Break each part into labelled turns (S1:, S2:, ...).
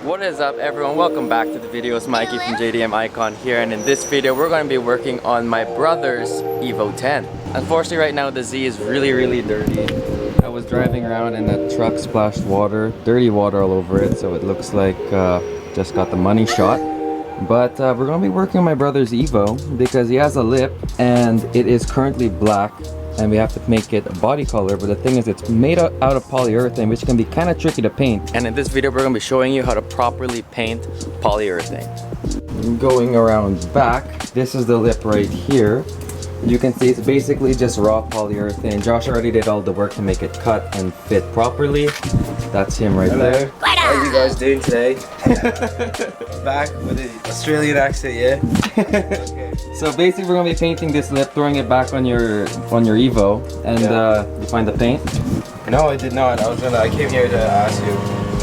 S1: What is up everyone, welcome back to the video. It's Mikey from JDM Icon here, and in this video we're going to be working on my brother's Evo 10. Unfortunately right now the Z is really dirty. I was driving around and that truck splashed water, dirty water all over it, so it looks like just got the money shot. But we're going to be working on my brother's Evo because he has a lip and it is currently black. And we have to make it a body color, but the thing is it's made out of polyurethane, which can be kind of tricky to paint. And in this video we're going to be showing you how to properly paint polyurethane. Going around back, this is the lip right here. You can see it's basically just raw polyurethane. Josh already did all the work to make it cut and fit properly. That's him right there.
S2: How are you guys doing today? Back with an Australian accent, yeah? Okay.
S1: So basically we're gonna be painting this lip, throwing it back on your Evo, and you find the paint?
S2: No, I did not. I came here to ask you.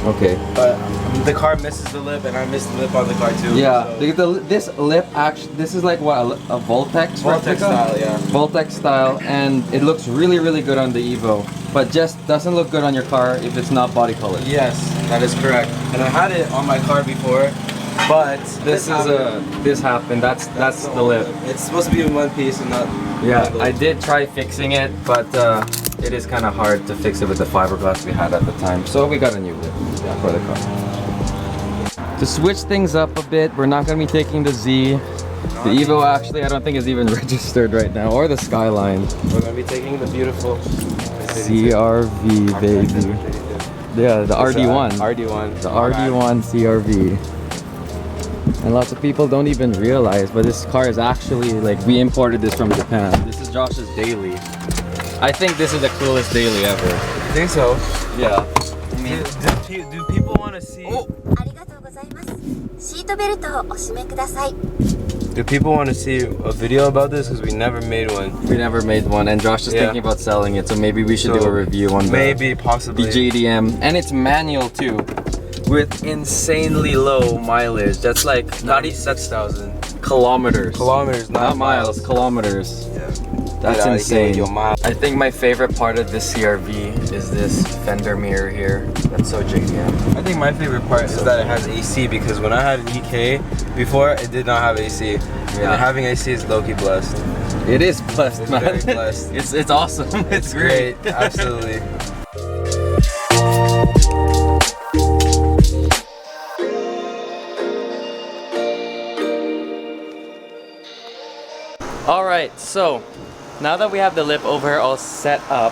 S1: Okay.
S2: But the car misses the lip, and I missed the lip on the car too.
S1: Yeah,
S2: so.
S1: this lip actually, this is like what, a Voltex?
S2: Voltex style, yeah.
S1: Voltex style, and it looks really good on the Evo, but just doesn't look good on your car if it's not body colored.
S2: Yes, that is correct. And I had it on my car before, but
S1: this happened. That's the lip.
S2: It's supposed to be in one piece and not.
S1: Yeah, I did try fixing it, but it is kind of hard to fix it with the fiberglass we had at the time. So we got a new lip for the car. To switch things up a bit, we're not going to be taking the Z. The Evo actually I don't think is even registered right now, or the Skyline.
S2: We're going to be taking the beautiful
S1: CRV, baby. Yeah, the RD1.
S2: RD1.
S1: The RD1 CRV. And lots of people don't even realize, but this car is actually, like, we imported this from Japan. This is Josh's daily. I think this is the coolest daily ever.
S2: I think so.
S1: Yeah.
S2: I mean, do people want to see? Oh. Do people want to see a video about this? Because we never made one.
S1: We never made one, and Josh is thinking about selling it, so maybe we should do a review on
S2: possibly
S1: the JDM. And it's manual too, with insanely low mileage. That's like
S2: 96,000
S1: kilometers.
S2: Kilometers,
S1: not miles. Kilometers.
S2: Yeah.
S1: That's insane. I think my favorite part of this CRV is this fender mirror here. That's so JDM.
S2: I think my favorite part is that it has AC, because when I had an EK before, it did not have AC. Yeah. And having AC is low-key blessed.
S1: It is blessed,
S2: it's
S1: man.
S2: Very blessed.
S1: It's awesome. It's great.
S2: Absolutely.
S1: Alright, so now that we have the lip over here all set up,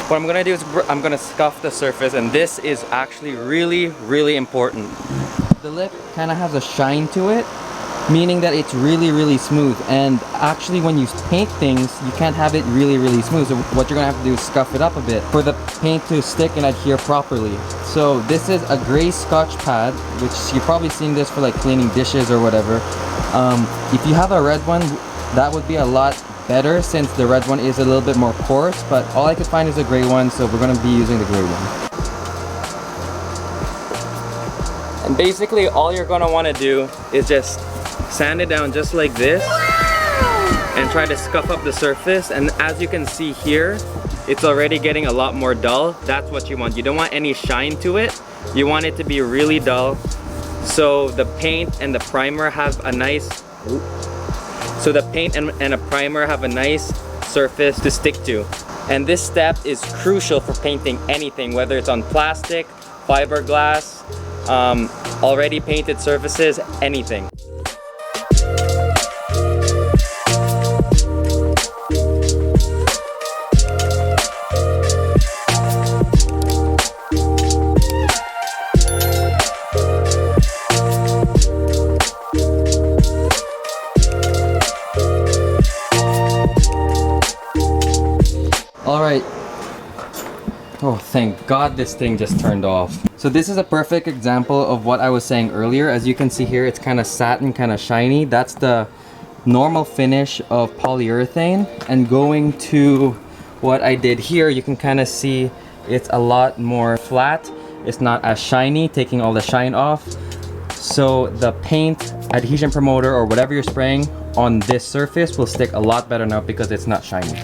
S1: what I'm gonna do is I'm gonna scuff the surface, and this is actually really important. The lip kind of has a shine to it, meaning that it's really smooth, and actually when you paint things you can't have it really smooth, so what you're gonna have to do is scuff it up a bit for the paint to stick and adhere properly. So this is a gray Scotch pad, which you've probably seen this for like cleaning dishes or whatever. If you have a red one, that would be a lot better, since the red one is a little bit more coarse, but all I could find is a gray one, so we're going to be using the gray one. And basically all you're going to want to do is just sand it down just like this and try to scuff up the surface, and as you can see here, it's already getting a lot more dull. That's what you want. You don't want any shine to it. You want it to be really dull, so the paint and the primer have a nice surface to stick to. And this step is crucial for painting anything, whether it's on plastic, fiberglass, already painted surfaces, anything. Alright. Oh, thank God this thing just turned off. So this is a perfect example of what I was saying earlier. As you can see here, it's kind of satin, kind of shiny. That's the normal finish of polyurethane. And going to what I did here, you can kind of see it's a lot more flat. It's not as shiny, taking all the shine off. So the paint, adhesion promoter, or whatever you're spraying on this surface will stick a lot better now because it's not shiny.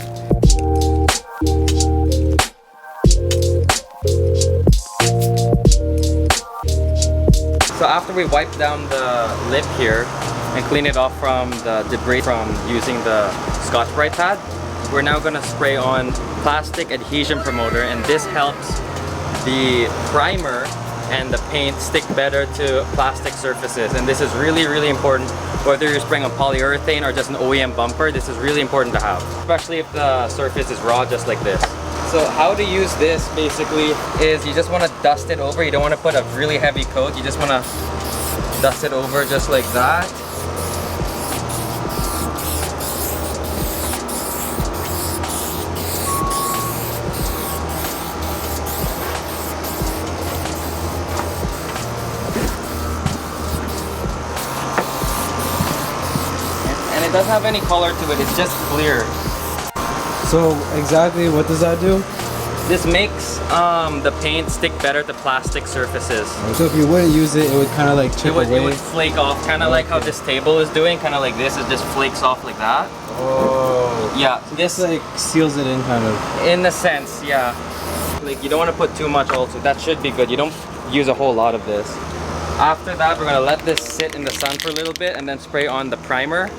S1: So after we wipe down the lip here and clean it off from the debris from using the Scotch-Brite pad, we're now gonna spray on plastic adhesion promoter, and this helps the primer and the paint stick better to plastic surfaces. And this is really, really important, whether you're spraying on polyurethane or just an OEM bumper. This is really important to have, especially if the surface is raw just like this. So how to use this basically is you just want to dust it over. You don't want to put a really heavy coat. You just want to dust it over just like that. And it doesn't have any color to it. It's just clear.
S2: So exactly what does that do?
S1: This makes the paint stick better to plastic surfaces.
S2: So if you wouldn't use it, it would kind of like chip away?
S1: It would flake off, kind of like how this table is doing, kind of like this. It just flakes off like that.
S2: Oh.
S1: Yeah,
S2: so this like seals it in kind of.
S1: In a sense, yeah. Like you don't want to put too much also. That should be good. You don't use a whole lot of this. After that, we're gonna let this sit in the sun for a little bit and then spray on the primer,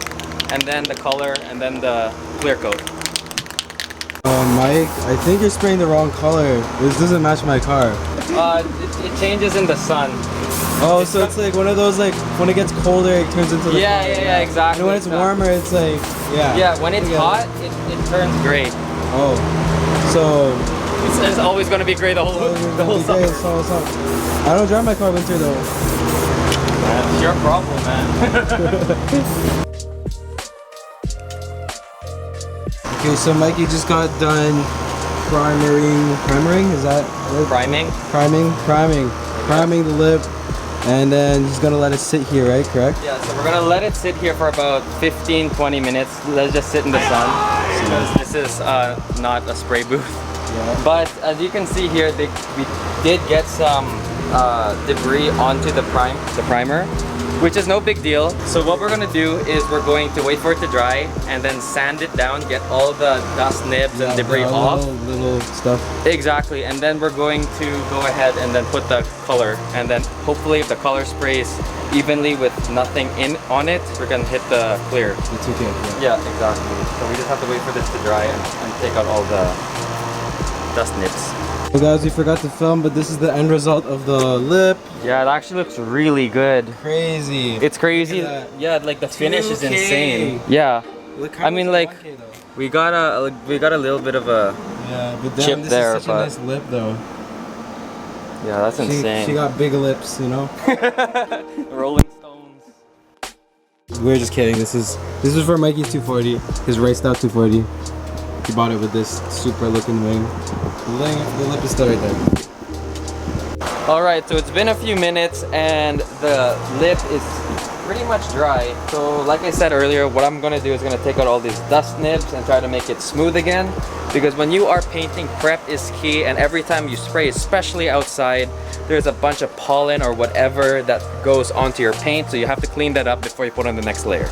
S1: and then the color, and then the clear coat.
S2: Mike, I think you're spraying the wrong color. This doesn't match my car.
S1: It changes in the sun.
S2: Oh, so it's like one of those, like when it gets colder, it turns into the
S1: yeah, exactly.
S2: And when it's warmer, it's like, yeah.
S1: Yeah, when it's hot, it turns gray.
S2: Oh, so
S1: it's always going to be gray the whole summer.
S2: I don't drive my car winter though.
S1: That's your problem, man.
S2: Okay, so Mikey just got done priming, is that right? Priming the lip, and then he's gonna let it sit here, right? Correct?
S1: Yeah, so we're gonna let it sit here for about 15-20 minutes. Let's just sit in the sun, because this is not a spray booth.
S2: Yeah.
S1: But as you can see here, we did get some debris onto the primer, which is no big deal. So what we're gonna do is we're going to wait for it to dry and then sand it down, get all the dust nibs and debris off.
S2: Little stuff.
S1: Exactly, and then we're going to go ahead and then put the color, and then hopefully if the color sprays evenly with nothing on it, we're gonna hit the clear.
S2: It's okay.
S1: Yeah, exactly. So we just have to wait for this to dry and take out all the dust nibs.
S2: So guys, we forgot to film, but this is the end result of the lip.
S1: Yeah, it actually looks really good.
S2: Crazy.
S1: It's crazy. Yeah, like the finish is insane. Yeah. I mean, like we got a little bit of a
S2: but
S1: chip
S2: this
S1: there,
S2: is such a nice lip though.
S1: Yeah, that's insane.
S2: She got big lips, you know.
S1: Rolling Stones.
S2: We're just kidding. This is for Mikey's 240, his raced out 240. He bought it with this super looking wing. The lip is still right there.
S1: Alright, so it's been a few minutes and the lip is pretty much dry. So like I said earlier, what I'm gonna do is gonna take out all these dust nibs and try to make it smooth again. Because when you are painting, prep is key, and every time you spray, especially outside, there's a bunch of pollen or whatever that goes onto your paint, so you have to clean that up before you put on the next layer.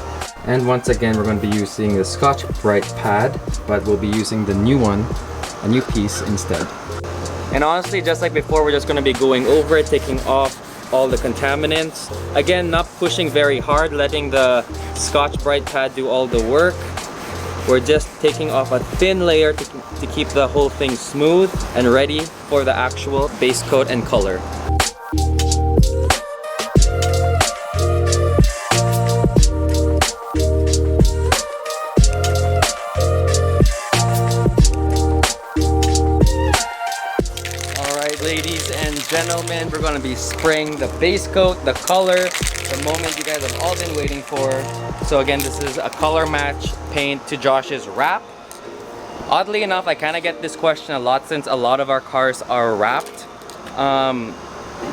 S1: And once again, we're going to be using the Scotch-Brite pad, but we'll be using the new one, a new piece instead. And honestly, just like before, we're just going to be going over it, taking off all the contaminants. Again, not pushing very hard, letting the Scotch-Brite pad do all the work. We're just taking off a thin layer to keep the whole thing smooth and ready for the actual base coat and color. Alright, ladies and gentlemen, we're going to be spraying the base coat, the color, the moment you guys have all been waiting for. So again, this is a color match paint to Josh's wrap. Oddly enough, I kind of get this question a lot since a lot of our cars are wrapped.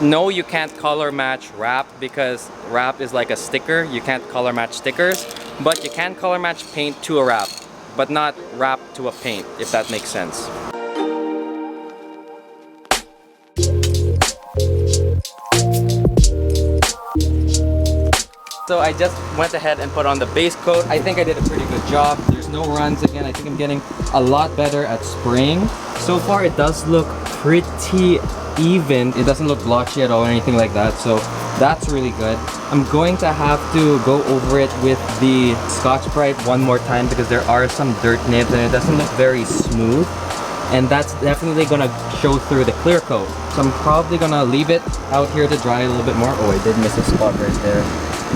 S1: No, you can't color match wrap because wrap is like a sticker. You can't color match stickers, but you can color match paint to a wrap, but not wrap to a paint, if that makes sense. So I just went ahead and put on the base coat. I think I did a pretty good job. There's no runs again. I think I'm getting a lot better at spraying. So far it does look pretty even. It doesn't look blotchy at all or anything like that. So that's really good. I'm going to have to go over it with the Scotch-Brite one more time because there are some dirt nibs and it doesn't look very smooth. And that's definitely gonna show through the clear coat. So I'm probably gonna leave it out here to dry a little bit more. Oh, I did miss a spot right there.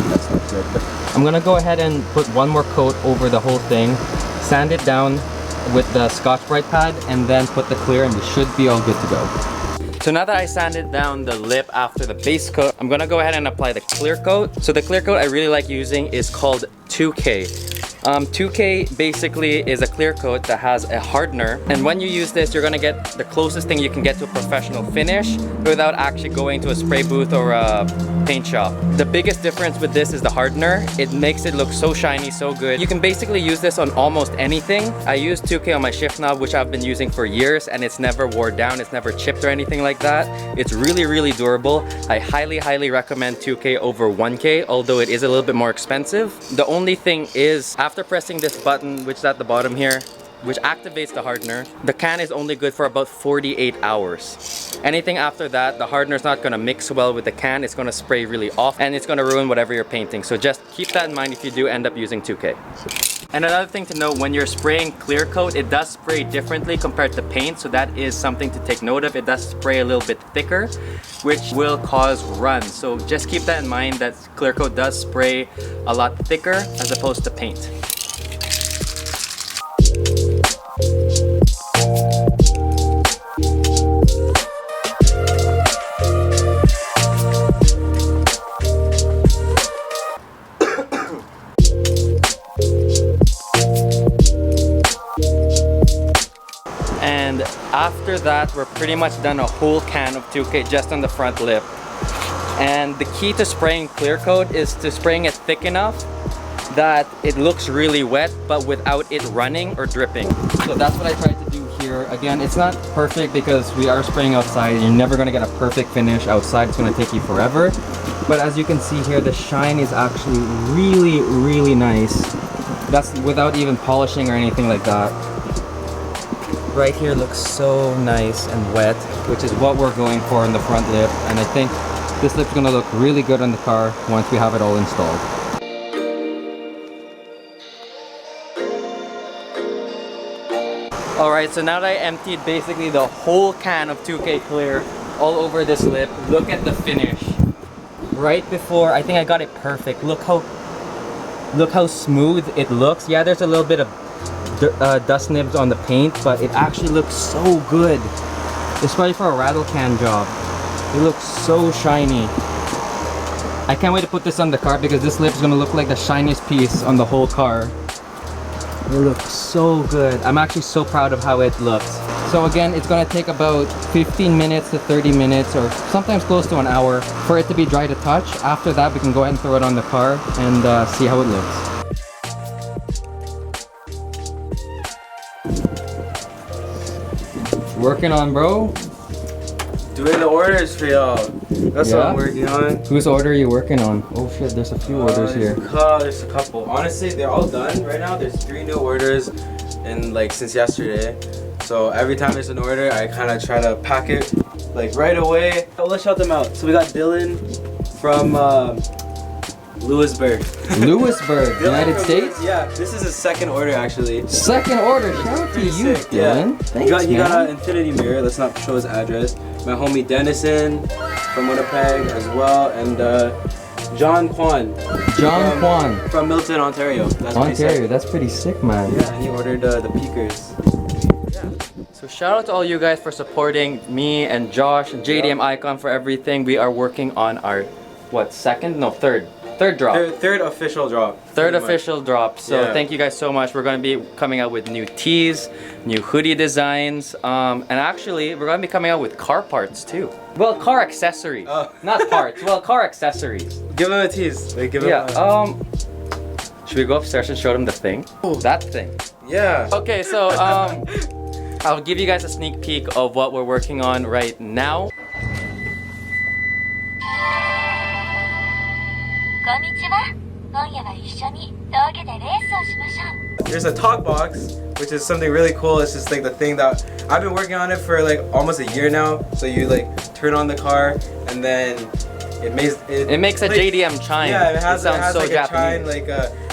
S1: That's not good. But I'm gonna go ahead and put one more coat over the whole thing, sand it down with the Scotch-Brite pad, and then put the clear, and we should be all good to go. So now that I sanded down the lip after the base coat, I'm gonna go ahead and apply the clear coat. So the clear coat I really like using is called 2K. 2K basically is a clear coat that has a hardener, and when you use this you're gonna get the closest thing you can get to a professional finish without actually going to a spray booth or a paint shop. The biggest difference with this is the hardener. It makes it look so shiny, so good. You can basically use this on almost anything. I use 2K on my shift knob, which I've been using for years, and it's never wore down, it's never chipped or anything like that. It's really durable. I highly recommend 2K over 1K, although it is a little bit more expensive. The only thing is, after pressing this button, which is at the bottom here, which activates the hardener, the can is only good for about 48 hours. Anything after that, the hardener is not going to mix well with the can. It's going to spray really off and it's going to ruin whatever you're painting. So just keep that in mind if you do end up using 2K. And another thing to note, when you're spraying clear coat, it does spray differently compared to paint. So that is something to take note of. It does spray a little bit thicker, which will cause runs. So just keep that in mind, that clear coat does spray a lot thicker as opposed to paint. And after that, we're pretty much done a whole can of 2K just on the front lip. And the key to spraying clear coat is to spraying it thick enough that it looks really wet, but without it running or dripping. So that's what I tried to do here. Again, it's not perfect because we are spraying outside. You're never gonna get a perfect finish outside. It's gonna take you forever. But as you can see here, the shine is actually really nice. That's without even polishing or anything like that. Right here looks so nice and wet, which is what we're going for in the front lip. And I think this lip's gonna look really good on the car once we have it all installed. Alright, so now that I emptied basically the whole can of 2K clear all over this lip, look at the finish. Right before, I think I got it perfect. Look how smooth it looks. Yeah, there's a little bit of dust nibs on the paint, but it actually looks so good, especially for a rattle can job. It looks so shiny. I can't wait to put this on the car because this lip is gonna look like the shiniest piece on the whole car. It looks so good. I'm actually so proud of how it looks. So again, it's gonna take about 15 minutes to 30 minutes or sometimes close to an hour for it to be dry to touch. After that, we can go ahead and throw it on the car and see how it looks. Working on, bro?
S3: Doing the orders for y'all. That's what I'm working on.
S1: Whose order are you working on? Oh shit, there's a few orders here.
S3: There's a couple. Honestly, they're all done right now. There's 3 new orders in since yesterday. So every time there's an order, I kind of try to pack it right away. So let's shout them out. So we got Dylan from Lewisburg.
S1: Lewisburg, United States?
S3: Yeah, this is his second order actually.
S1: Second order, shout out to you, Dylan.
S3: Yeah.
S1: Thanks,
S3: you got an infinity mirror. Let's not show his address. My homie Dennison from Winnipeg as well, and John Kwan.
S1: John Kwan.
S3: From Milton, Ontario.
S1: That's pretty sick, man.
S3: Yeah, and he ordered the peakers. Yeah.
S1: So shout out to all you guys for supporting me and Josh and JDM Icon for everything. We are working on our, third Third drop.
S3: Third official drop.
S1: Third
S3: pretty much.
S1: official drop. So
S3: Yeah.
S1: thank you guys so much. We're going to be coming out with new tees, new hoodie designs, and actually we're going to be coming out with car parts too. Well, car accessories,
S3: Oh.
S1: not parts. Well, car accessories.
S3: Give him a tease. Like, give him
S1: Yeah. Should we go upstairs and show them the thing? That thing.
S3: yeah.
S1: Okay, so I'll give you guys a sneak peek of what we're working on right now.
S4: こんにちは。今夜は一緒に道下でレースをしましょう。
S3: There's a talk box, which is something really cool. It's just like the thing that I've been working on it for like almost a year now. So you like turn on the car and then it
S1: makes a
S3: like,
S1: JDM chime.
S3: Yeah, it has
S1: sounds so
S3: like
S1: Japanese.
S3: a chime, like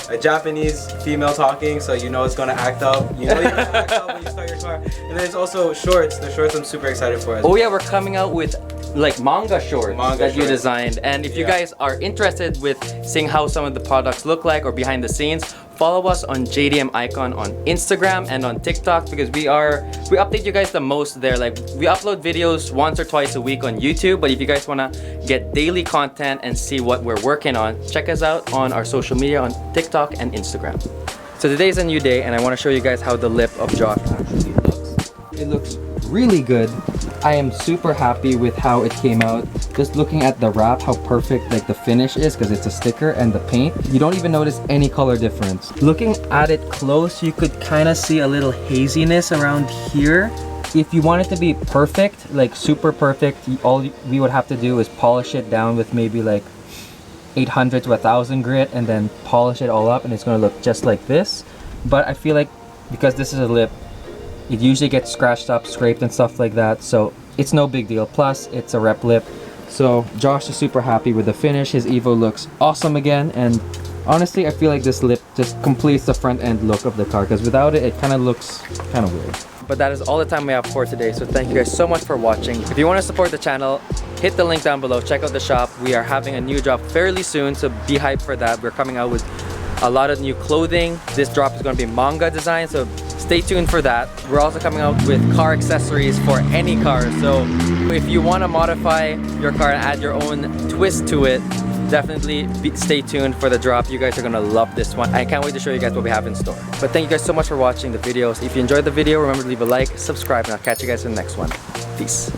S3: a Japanese female talking, so you know it's gonna act up. You know you're gonna act up when you start your car. And there's also shorts. The shorts I'm super excited for. As
S1: Oh yeah, we're coming out with like manga shorts that you
S3: shorts.
S1: designed. And if you
S3: Yeah.
S1: guys are interested with seeing how some of the products look like or behind the scenes, follow us on JDM Icon on Instagram and on TikTok because we update you guys the most there. Like we upload videos once or twice a week on YouTube, but if you guys wanna get daily content and see what we're working on, check us out on our social media on TikTok and Instagram. So today's a new day and I wanna show you guys how the lip of Josh actually looks. It looks really good. I am super happy with how it came out. Just looking at the wrap, how perfect like the finish is because it's a sticker and the paint. You don't even notice any color difference. Looking at it close, you could kind of see a little haziness around here. If you want it to be perfect, like super perfect, all we would have to do is polish it down with maybe like 800 to 1000 grit and then polish it all up and it's going to look just like this. But I feel like because this is a lip, it usually gets scratched up, scraped and stuff like that, so it's no big deal. Plus, it's a rep lip. So Josh is super happy with the finish. His Evo looks awesome again, and honestly, I feel like this lip just completes the front end look of the car because without it, it kind of looks kind of weird. But that is all the time we have for today, so thank you guys so much for watching. If you want to support the channel, hit the link down below. Check out the shop. We are having a new drop fairly soon, so be hyped for that. We're coming out with a lot of new clothing. This drop is going to be manga design, so stay tuned for that. We're also coming out with car accessories for any car, so if you want to modify your car and add your own twist to it, definitely stay tuned for the drop. You guys are gonna love this one. I can't wait to show you guys what we have in store. But thank you guys so much for watching the videos. If you enjoyed the video, remember to leave a like, subscribe, and I'll catch you guys in the next one. Peace.